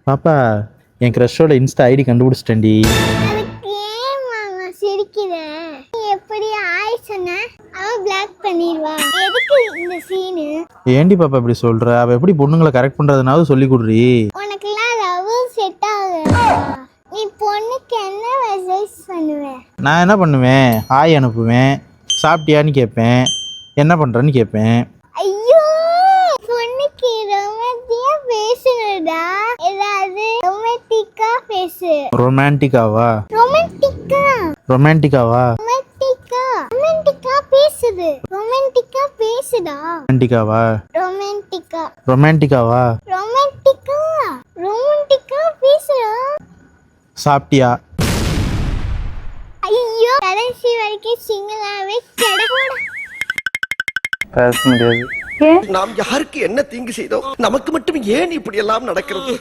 பாப்பா என் க்ரஷோட Insta ID கண்டுபிடிச்சிட்டேன்டி. அதுக்கு ஏன் மாமா சிரிக்கிற? நீ எப்படி ஆய் சொன்ன அவன் பிளாக் பண்ணிடுவா. எதுக்கு இந்த சீனு? ஏண்டி பாப்பா இப்படி சொல்ற? அவ எப்படி பொண்ணுங்களை கரெக்ட் பண்றதுனாவது சொல்லி கொடுறி. உனக்குலாம் லவ் செட் ஆகுதா? நீ பொண்ணுக்கு என்ன மெசேஜ் பண்ணுவ? நான் என்ன பண்ணுவேன்? ஹாய் அனுப்புவேன், சாப்பிட்டியான்னு கேட்பேன், என்ன பண்றேன்னு கேட்பேன். ஐயோ, பொண்ணுக்கு ரொமான்டிக்கா பேசுறடா. ஏதாவது ரொமான்டிக்கா பேசு. ரொமான்டிக்காவா? ரொமான்டிக்கா ரொமான்டிக்காவா? ரொமான்டிக்கா ரொமான்டிக்கா பேசுது. ரொமான்டிக்கா பேசுடா. ரொமான்டிக்காவா? ரொமான்டிக்கா ரொமான்டிக்காவா? ரொமான்டிக்கா ரொமான்டிக்கா பேசுடா. சாப்பிட்டியா? ஐயோ, கடைசி வரைக்கும் சிங்கிளாவே கிடக்கூட. பேச முடியாது. நாம் யாருக்கு என்ன தீங்கு செய்தோம்? நமக்கு மட்டும் ஏன் இப்படி எல்லாம் நடக்கிறது?